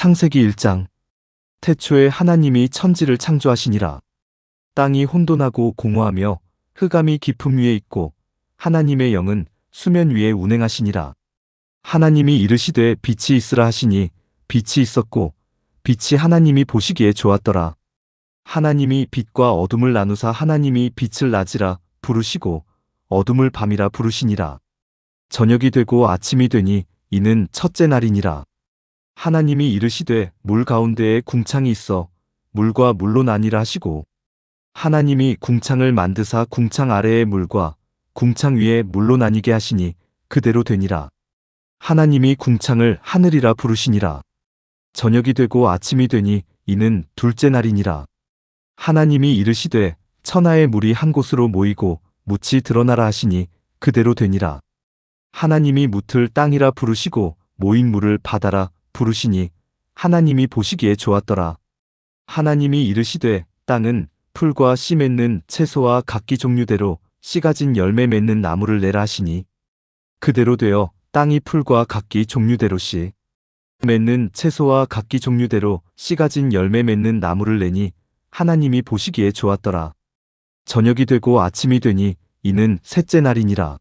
창세기 1장. 태초에 하나님이 천지를 창조하시니라. 땅이 혼돈하고 공허하며 흑암이 깊음 위에 있고 하나님의 영은 수면 위에 운행하시니라. 하나님이 이르시되 빛이 있으라 하시니 빛이 있었고 빛이 하나님이 보시기에 좋았더라. 하나님이 빛과 어둠을 나누사 하나님이 빛을 낮이라 부르시고 어둠을 밤이라 부르시니라. 저녁이 되고 아침이 되니 이는 첫째 날이니라. 하나님이 이르시되 물 가운데에 궁창이 있어 물과 물로 나뉘라 하시고 하나님이 궁창을 만드사 궁창 아래의 물과 궁창 위에 물로 나뉘게 하시니 그대로 되니라. 하나님이 궁창을 하늘이라 부르시니라. 저녁이 되고 아침이 되니 이는 둘째 날이니라. 하나님이 이르시되 천하의 물이 한 곳으로 모이고 묻이 드러나라 하시니 그대로 되니라. 하나님이 묻을 땅이라 부르시고 모인 물을 바다라 부르시니 하나님이 보시기에 좋았더라. 하나님이 이르시되 땅은 풀과 씨 맺는 채소와 각기 종류대로 씨 가진 열매 맺는 나무를 내라 하시니 그대로 되어 땅이 풀과 각기 종류대로 씨 맺는 채소와 각기 종류대로 씨 가진 열매 맺는 나무를 내니 하나님이 보시기에 좋았더라. 저녁이 되고 아침이 되니 이는 셋째 날이니라.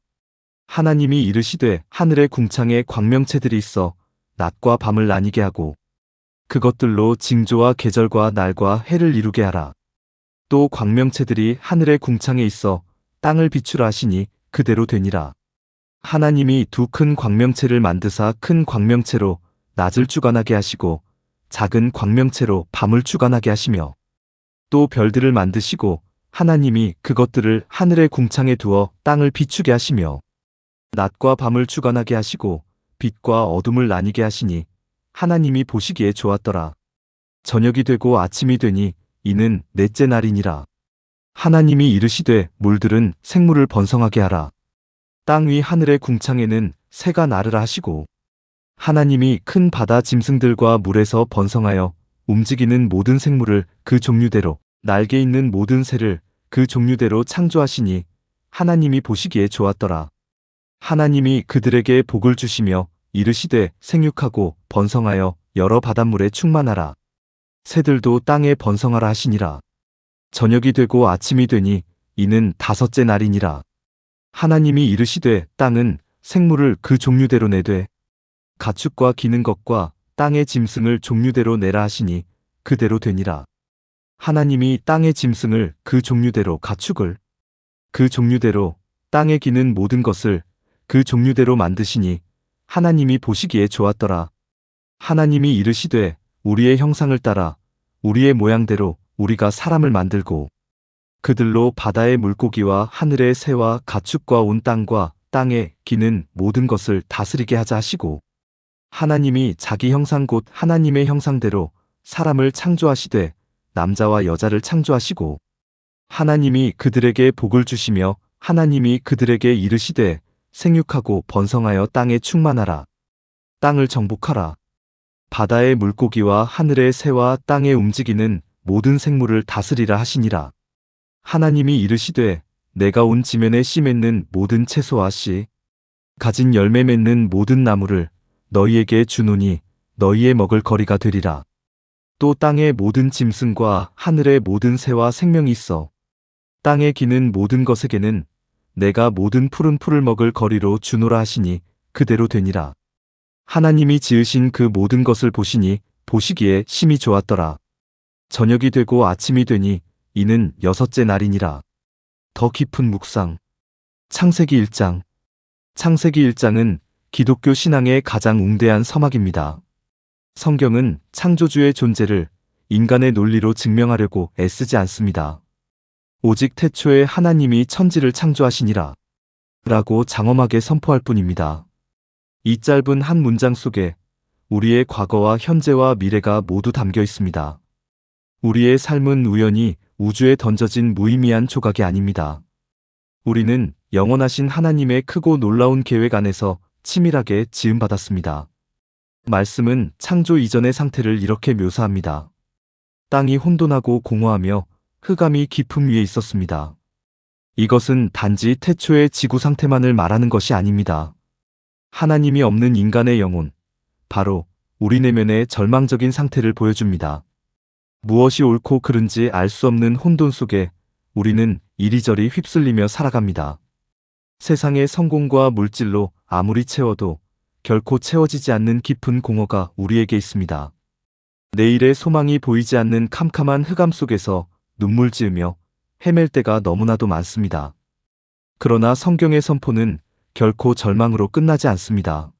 하나님이 이르시되 하늘의 궁창에 광명체들이 있어 낮과 밤을 나뉘게 하고 그것들로 징조와 계절과 날과 해를 이루게 하라. 또 광명체들이 하늘의 궁창에 있어 땅을 비추라 하시니 그대로 되니라. 하나님이 두 큰 광명체를 만드사 큰 광명체로 낮을 주관하게 하시고 작은 광명체로 밤을 주관하게 하시며 또 별들을 만드시고 하나님이 그것들을 하늘의 궁창에 두어 땅을 비추게 하시며 낮과 밤을 주관하게 하시고 빛과 어둠을 나뉘게 하시니 하나님이 보시기에 좋았더라. 저녁이 되고 아침이 되니 이는 넷째 날이니라. 하나님이 이르시되 물들은 생물을 번성하게 하라. 땅 위 하늘의 궁창에는 새가 나르라 하시고 하나님이 큰 바다 짐승들과 물에서 번성하여 움직이는 모든 생물을 그 종류대로 날개 있는 모든 새를 그 종류대로 창조하시니 하나님이 보시기에 좋았더라. 하나님이 그들에게 복을 주시며 이르시되 생육하고 번성하여 여러 바닷물에 충만하라. 새들도 땅에 번성하라 하시니라. 저녁이 되고 아침이 되니 이는 다섯째 날이니라. 하나님이 이르시되 땅은 생물을 그 종류대로 내되 가축과 기는 것과 땅의 짐승을 종류대로 내라 하시니 그대로 되니라. 하나님이 땅의 짐승을 그 종류대로 가축을 그 종류대로 땅에 기는 모든 것을 그 종류대로 만드시니 하나님이 보시기에 좋았더라. 하나님이 이르시되 우리의 형상을 따라 우리의 모양대로 우리가 사람을 만들고 그들로 바다의 물고기와 하늘의 새와 가축과 온 땅과 땅에 기는 모든 것을 다스리게 하자 하시고 하나님이 자기 형상 곧 하나님의 형상대로 사람을 창조하시되 남자와 여자를 창조하시고 하나님이 그들에게 복을 주시며 하나님이 그들에게 이르시되 생육하고 번성하여 땅에 충만하라. 땅을 정복하라. 바다의 물고기와 하늘의 새와 땅에 움직이는 모든 생물을 다스리라 하시니라. 하나님이 이르시되 내가 온 지면에 씨 맺는 모든 채소와 씨 가진 열매 맺는 모든 나무를 너희에게 주노니 너희의 먹을 거리가 되리라. 또 땅의 모든 짐승과 하늘의 모든 새와 생명이 있어 땅에 기는 모든 것에게는 내가 모든 푸른 풀을 먹을 거리로 주노라 하시니 그대로 되니라. 하나님이 지으신 그 모든 것을 보시니 보시기에 심히 좋았더라. 저녁이 되고 아침이 되니 이는 여섯째 날이니라. 더 깊은 묵상. 창세기 1장. 창세기 1장은 기독교 신앙의 가장 웅대한 서막입니다. 성경은 창조주의 존재를 인간의 논리로 증명하려고 애쓰지 않습니다. 오직 태초에 하나님이 천지를 창조하시니라 라고 장엄하게 선포할 뿐입니다. 이 짧은 한 문장 속에 우리의 과거와 현재와 미래가 모두 담겨 있습니다. 우리의 삶은 우연히 우주에 던져진 무의미한 조각이 아닙니다. 우리는 영원하신 하나님의 크고 놀라운 계획 안에서 치밀하게 지음받았습니다. 말씀은 창조 이전의 상태를 이렇게 묘사합니다. 땅이 혼돈하고 공허하며 흑암이 깊음 위에 있었습니다. 이것은 단지 태초의 지구 상태만을 말하는 것이 아닙니다. 하나님이 없는 인간의 영혼, 바로 우리 내면의 절망적인 상태를 보여줍니다. 무엇이 옳고 그른지 알 수 없는 혼돈 속에 우리는 이리저리 휩쓸리며 살아갑니다. 세상의 성공과 물질로 아무리 채워도 결코 채워지지 않는 깊은 공허가 우리에게 있습니다. 내일의 소망이 보이지 않는 캄캄한 흑암 속에서 눈물 지으며 헤맬 때가 너무나도 많습니다. 그러나 성경의 선포는 결코 절망으로 끝나지 않습니다.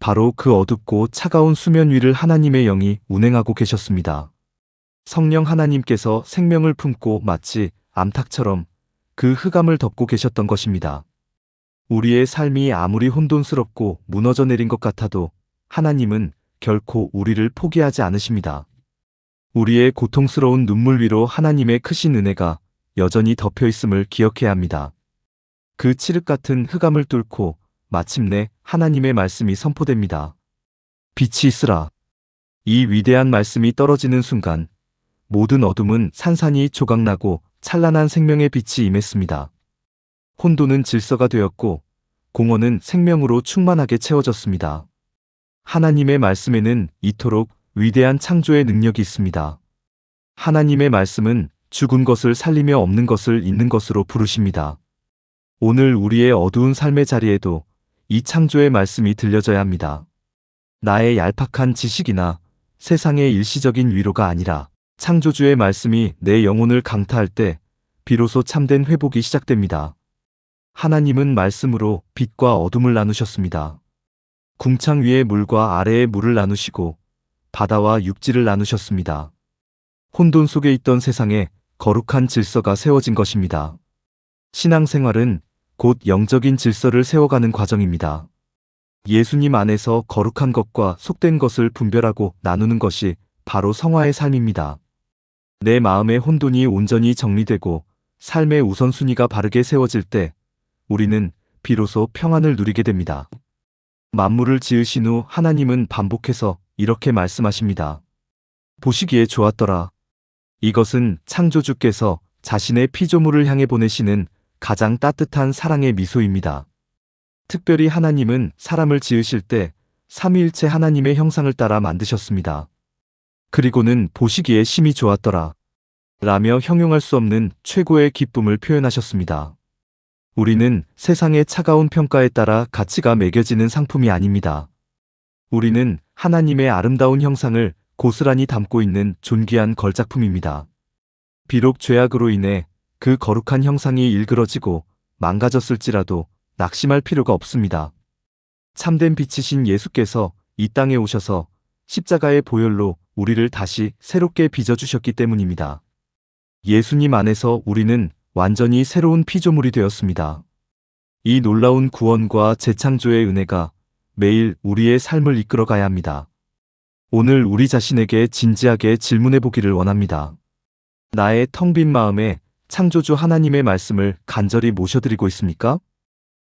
바로 그 어둡고 차가운 수면 위를 하나님의 영이 운행하고 계셨습니다. 성령 하나님께서 생명을 품고 마치 암탉처럼 그 흑암을 덮고 계셨던 것입니다. 우리의 삶이 아무리 혼돈스럽고 무너져 내린 것 같아도 하나님은 결코 우리를 포기하지 않으십니다. 우리의 고통스러운 눈물 위로 하나님의 크신 은혜가 여전히 덮여 있음을 기억해야 합니다. 그 칠흑 같은 흑암을 뚫고 마침내 하나님의 말씀이 선포됩니다. 빛이 있으라. 이 위대한 말씀이 떨어지는 순간 모든 어둠은 산산이 조각나고 찬란한 생명의 빛이 임했습니다. 혼돈은 질서가 되었고 공허는 생명으로 충만하게 채워졌습니다. 하나님의 말씀에는 이토록 위대한 창조의 능력이 있습니다. 하나님의 말씀은 죽은 것을 살리며 없는 것을 있는 것으로 부르십니다. 오늘 우리의 어두운 삶의 자리에도 이 창조의 말씀이 들려져야 합니다. 나의 얄팍한 지식이나 세상의 일시적인 위로가 아니라 창조주의 말씀이 내 영혼을 강타할 때 비로소 참된 회복이 시작됩니다. 하나님은 말씀으로 빛과 어둠을 나누셨습니다. 궁창 위의 물과 아래의 물을 나누시고 바다와 육지를 나누셨습니다. 혼돈 속에 있던 세상에 거룩한 질서가 세워진 것입니다. 신앙생활은 곧 영적인 질서를 세워가는 과정입니다. 예수님 안에서 거룩한 것과 속된 것을 분별하고 나누는 것이 바로 성화의 삶입니다. 내 마음의 혼돈이 온전히 정리되고 삶의 우선순위가 바르게 세워질 때 우리는 비로소 평안을 누리게 됩니다. 만물을 지으신 후 하나님은 반복해서 이렇게 말씀하십니다. 보시기에 좋았더라. 이것은 창조주께서 자신의 피조물을 향해 보내시는 가장 따뜻한 사랑의 미소입니다. 특별히 하나님은 사람을 지으실 때 삼위일체 하나님의 형상을 따라 만드셨습니다. 그리고는 보시기에 심히 좋았더라 라며 형용할 수 없는 최고의 기쁨을 표현하셨습니다. 우리는 세상의 차가운 평가에 따라 가치가 매겨지는 상품이 아닙니다. 우리는 하나님의 아름다운 형상을 고스란히 담고 있는 존귀한 걸작품입니다. 비록 죄악으로 인해 그 거룩한 형상이 일그러지고 망가졌을지라도 낙심할 필요가 없습니다. 참된 빛이신 예수께서 이 땅에 오셔서 십자가의 보혈로 우리를 다시 새롭게 빚어주셨기 때문입니다. 예수님 안에서 우리는 완전히 새로운 피조물이 되었습니다. 이 놀라운 구원과 재창조의 은혜가 매일 우리의 삶을 이끌어가야 합니다. 오늘 우리 자신에게 진지하게 질문해 보기를 원합니다. 나의 텅 빈 마음에 창조주 하나님의 말씀을 간절히 모셔드리고 있습니까?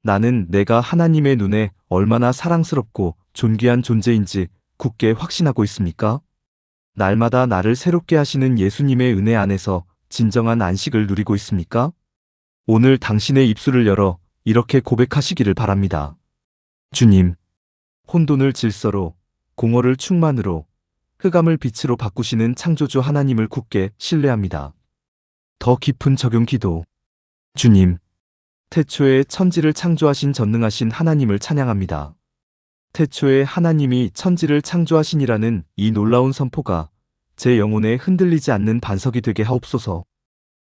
나는 내가 하나님의 눈에 얼마나 사랑스럽고 존귀한 존재인지 굳게 확신하고 있습니까? 날마다 나를 새롭게 하시는 예수님의 은혜 안에서 진정한 안식을 누리고 있습니까? 오늘 당신의 입술을 열어 이렇게 고백하시기를 바랍니다. 주님, 혼돈을 질서로, 공허를 충만으로, 흑암을 빛으로 바꾸시는 창조주 하나님을 굳게 신뢰합니다. 더 깊은 적용 기도. 주님, 태초에 천지를 창조하신 전능하신 하나님을 찬양합니다. 태초에 하나님이 천지를 창조하시니라는 이 놀라운 선포가 제 영혼에 흔들리지 않는 반석이 되게 하옵소서.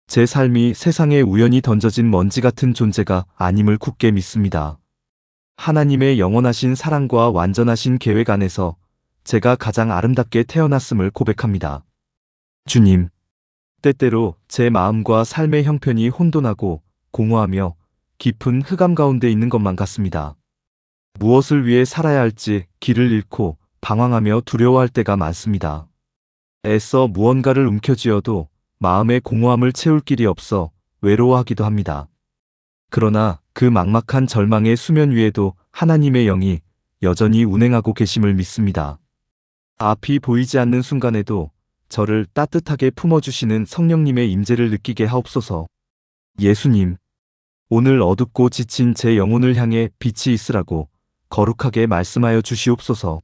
제 삶이 세상에 우연히 던져진 먼지 같은 존재가 아님을 굳게 믿습니다. 하나님의 영원하신 사랑과 완전하신 계획 안에서 제가 가장 아름답게 태어났음을 고백합니다. 주님, 때때로 제 마음과 삶의 형편이 혼돈하고 공허하며 깊은 흑암 가운데 있는 것만 같습니다. 무엇을 위해 살아야 할지 길을 잃고 방황하며 두려워할 때가 많습니다. 애써 무언가를 움켜쥐어도 마음의 공허함을 채울 길이 없어 외로워하기도 합니다. 그러나 그 막막한 절망의 수면 위에도 하나님의 영이 여전히 운행하고 계심을 믿습니다. 앞이 보이지 않는 순간에도 저를 따뜻하게 품어주시는 성령님의 임재를 느끼게 하옵소서. 예수님, 오늘 어둡고 지친 제 영혼을 향해 빛이 있으라고 거룩하게 말씀하여 주시옵소서.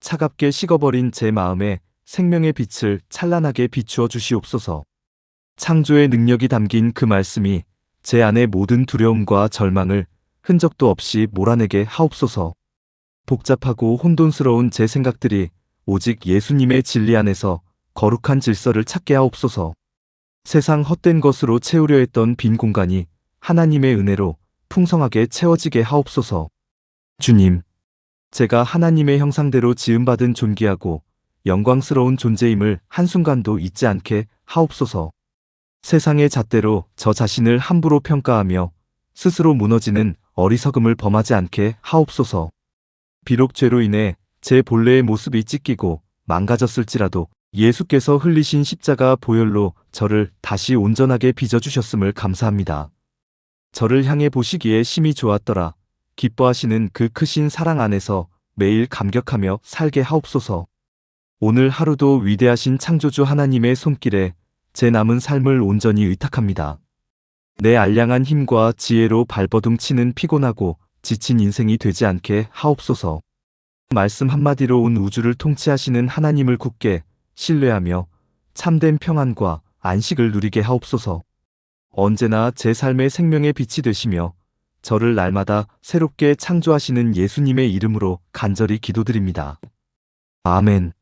차갑게 식어버린 제 마음에 생명의 빛을 찬란하게 비추어 주시옵소서. 창조의 능력이 담긴 그 말씀이 제 안의 모든 두려움과 절망을 흔적도 없이 몰아내게 하옵소서. 복잡하고 혼돈스러운 제 생각들이 오직 예수님의 진리 안에서 거룩한 질서를 찾게 하옵소서. 세상 헛된 것으로 채우려 했던 빈 공간이 하나님의 은혜로 풍성하게 채워지게 하옵소서. 주님, 제가 하나님의 형상대로 지음받은 존귀하고 영광스러운 존재임을 한순간도 잊지 않게 하옵소서. 세상의 잣대로 저 자신을 함부로 평가하며 스스로 무너지는 어리석음을 범하지 않게 하옵소서. 비록 죄로 인해 제 본래의 모습이 찢기고 망가졌을지라도 예수께서 흘리신 십자가 보혈로 저를 다시 온전하게 빚어주셨음을 감사합니다. 저를 향해 보시기에 심히 좋았더라. 기뻐하시는 그 크신 사랑 안에서 매일 감격하며 살게 하옵소서. 오늘 하루도 위대하신 창조주 하나님의 손길에 제 남은 삶을 온전히 의탁합니다. 내 알량한 힘과 지혜로 발버둥 치는 피곤하고 지친 인생이 되지 않게 하옵소서. 말씀 한마디로 온 우주를 통치하시는 하나님을 굳게 신뢰하며 참된 평안과 안식을 누리게 하옵소서. 언제나 제 삶의 생명의 빛이 되시며 저를 날마다 새롭게 창조하시는 예수님의 이름으로 간절히 기도드립니다. 아멘.